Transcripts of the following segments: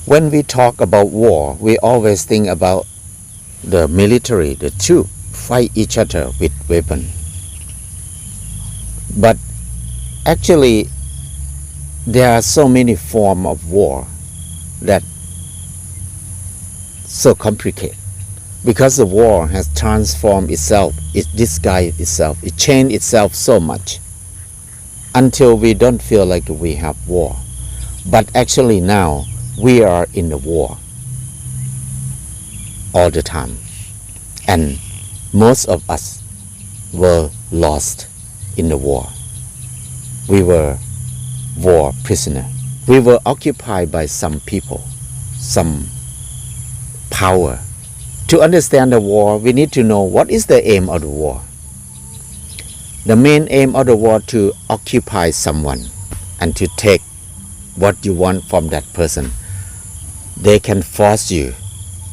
When we talk about war, we always think about the military, the troops fight each other with weapons. But actually, there are so many forms of war that so complicated. Because the war has transformed itself, it disguised itself, it changed itself so much until we don't feel like we have war. But actually now we are in the war all the time. And most of us were lost in the war. We were war prisoners. We were occupied by some people, some power. To understand the war, we need to know what is the aim of the war. The main aim of the war to occupy someone and to take what you want from that person. They can force you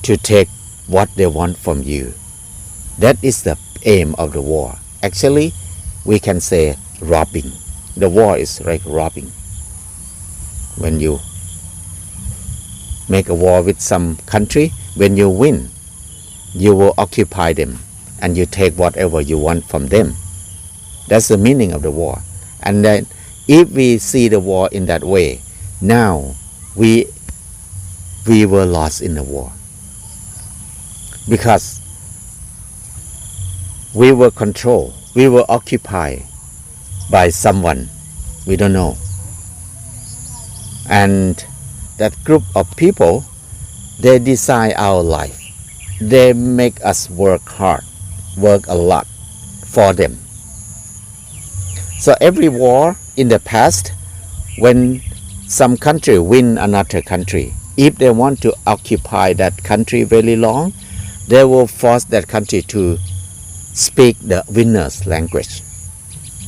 to take what they want from you. That is the aim of the war. Actually, we can say robbing. The war is like robbing. When you make a war with some country, when you win, you will occupy them and you take whatever you want from them. That's the meaning of the war. And then if we see the war in that way, now we were lost in the war. Because we were controlled, we were occupied by someone we don't know. And that group of people, they decide our life. They make us work hard, work a lot for them. So every war in the past, when some country win another country, if they want to occupy that country very long, they will force that country to speak the winner's language,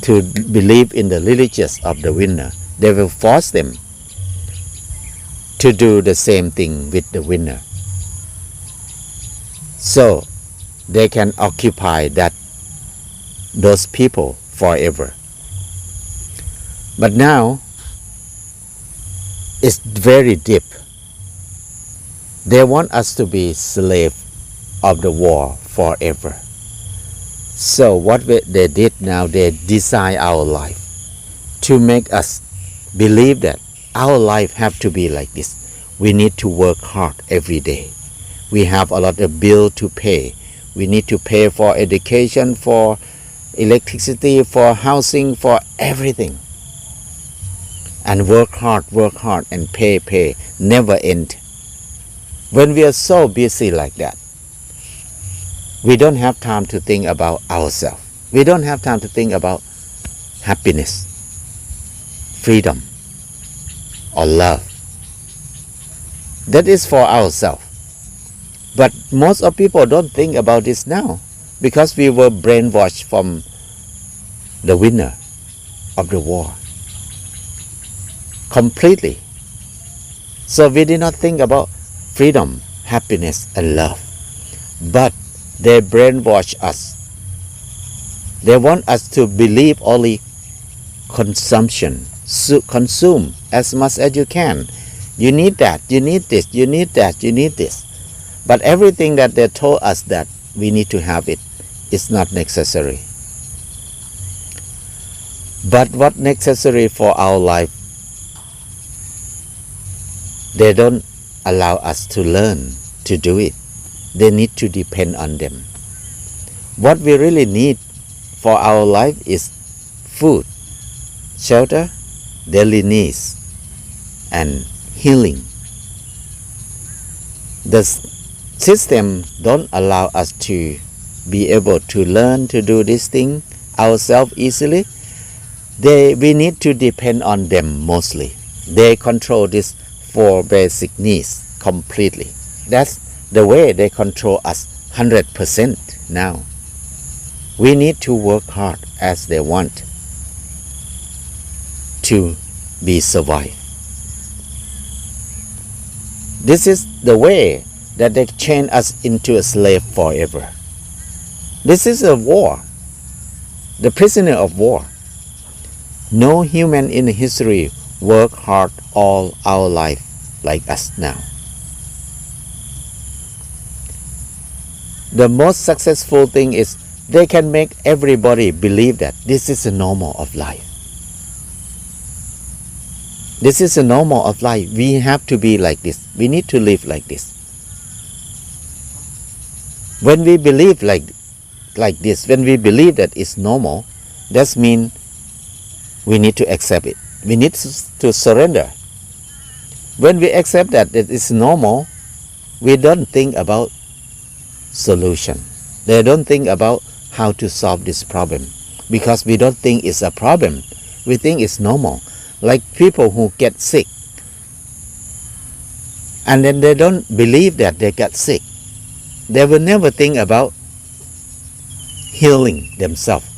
to believe in the religious of the winner. They will force them to do the same thing with the winner, so they can occupy those people forever. But now it's very deep. They want us to be slave of the war forever. So what they did now, they design our life to make us believe that our life have to be like this. We need to work hard every day. We have a lot of bills to pay. We need to pay for education, for electricity, for housing, for everything. And work hard and pay, never end. When we are so busy like that, we don't have time to think about ourselves. We don't have time to think about happiness, freedom, or love. That is for ourselves. But most of people don't think about this now because we were brainwashed from the winner of the war completely. So we did not think about freedom, happiness, and love. But they brainwash us. They want us to believe only consumption. Consume as much as you can. You need that, you need this, you need that, you need this. But everything that they told us that we need to have it is not necessary. But what necessary for our life, they don't allow us to learn to do it. They need to depend on them. What we really need for our life is food, shelter, daily needs, and healing. The system don't allow us to be able to learn to do this thing ourselves easily. We need to depend on them mostly. They control these 4 basic needs completely. That's the way they control us 100% now. We need to work hard as they want to be survived. This is the way that they chain us into a slave forever. This is a war, the prisoner of war. No human in history worked hard all our life like us now. The most successful thing is they can make everybody believe that this is the normal of life. This is the normal of life. We have to be like this. We need to live like this. When we believe like this, when we believe that it's normal, that means we need to accept it. We need to surrender. When we accept that it is normal, we don't think about solution. They don't think about how to solve this problem because we don't think it's a problem. We think it's normal. Like people who get sick and then they don't believe that they got sick. They will never think about healing themselves.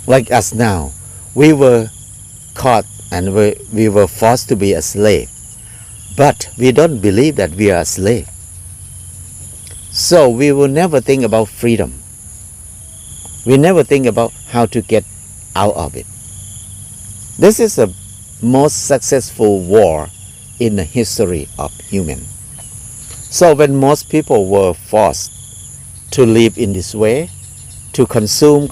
Like us now, we were caught and we were forced to be a slave. But we don't believe that we are a slave. So we will never think about freedom. We never think about how to get out of it. This is the most successful war in the history of human. So when most people were forced to live in this way, to consume,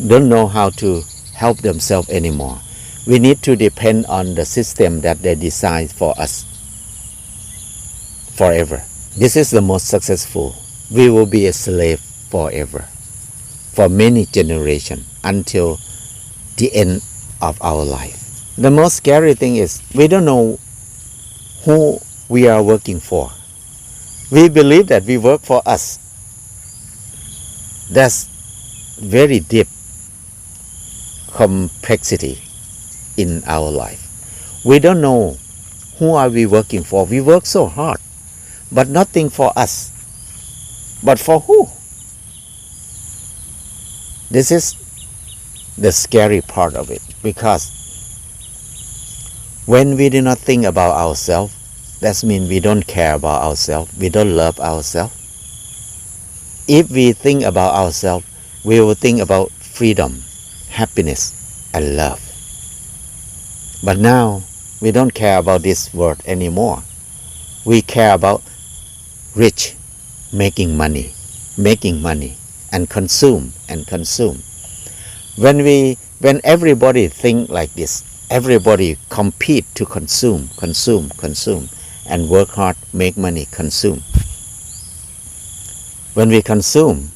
don't know how to help themselves anymore. We need to depend on the system that they design for us forever. This is the most successful. We will be a slave forever, for many generations, until the end of our life. The most scary thing is we don't know who we are working for. We believe that we work for us. That's very deep complexity in our life. We don't know who are we working for. We work so hard, but nothing for us. But for who? This is the scary part of it, because when we do not think about ourselves, that means we don't care about ourselves, we don't love ourselves. If we think about ourselves, we will think about freedom, happiness, and love. But now, we don't care about this word anymore. We care about rich, making money, and consume. When everybody think like this, everybody compete to consume, and work hard, make money, consume. When we consume,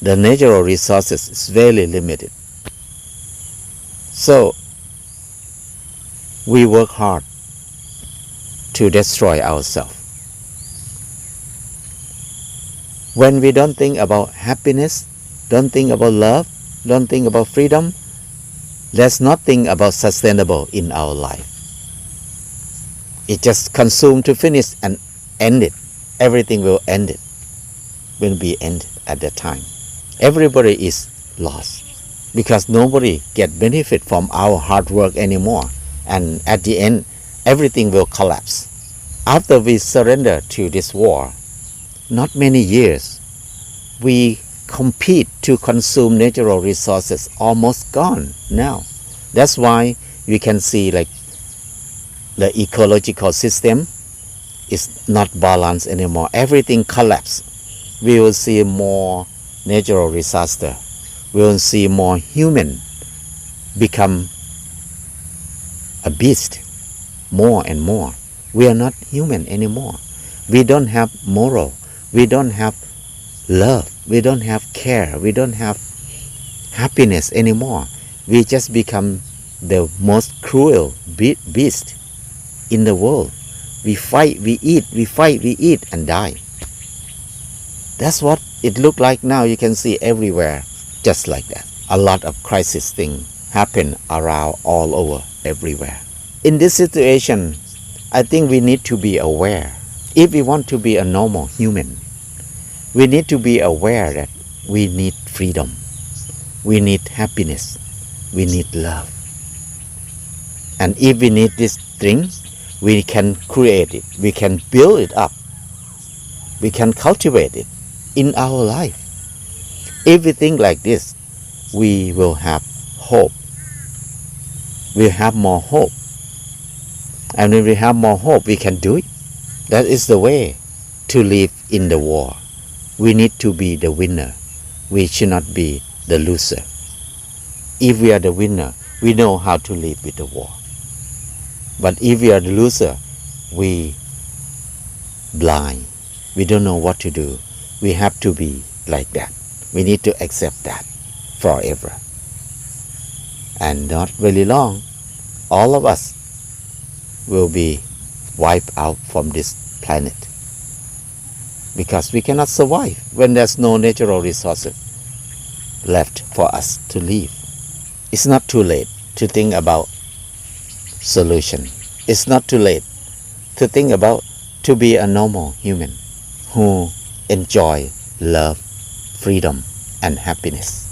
the natural resources is very limited. So we work hard to destroy ourselves. When we don't think about happiness, don't think about love, don't think about freedom, there's nothing about sustainable in our life. It just consume to finish and end it. Everything will end it. Will be ended at that time. Everybody is lost because nobody get benefit from our hard work anymore. And at the end, everything will collapse. After we surrender to this war, not many years, we compete to consume natural resources, almost gone now. That's why we can see like the ecological system is not balanced anymore. Everything collapsed. We will see more natural disaster. We will see more human become a beast more and more. We are not human anymore. We don't have moral. We don't have love. We don't have care. We don't have happiness anymore. We just become the most cruel beast in the world. We fight, we eat, and die. That's what it looked like now. You can see everywhere, just like that. A lot of crisis things happen around all over, everywhere. In this situation, I think we need to be aware. If we want to be a normal human, we need to be aware that we need freedom, we need happiness, we need love. And if we need these things, we can create it, we can build it up, we can cultivate it in our life. If we think like this, we will have hope. We have more hope. And when we have more hope, we can do it. That is the way to live in the war. We need to be the winner. We should not be the loser. If we are the winner, we know how to live with the war. But if we are the loser, we blind. We don't know what to do. We have to be like that. We need to accept that forever. And not really long, all of us will be wiped out from this planet. Because we cannot survive when there's no natural resources left for us to live. It's not too late to think about solution. It's not too late to think about to be a normal human who enjoy love, freedom, and happiness.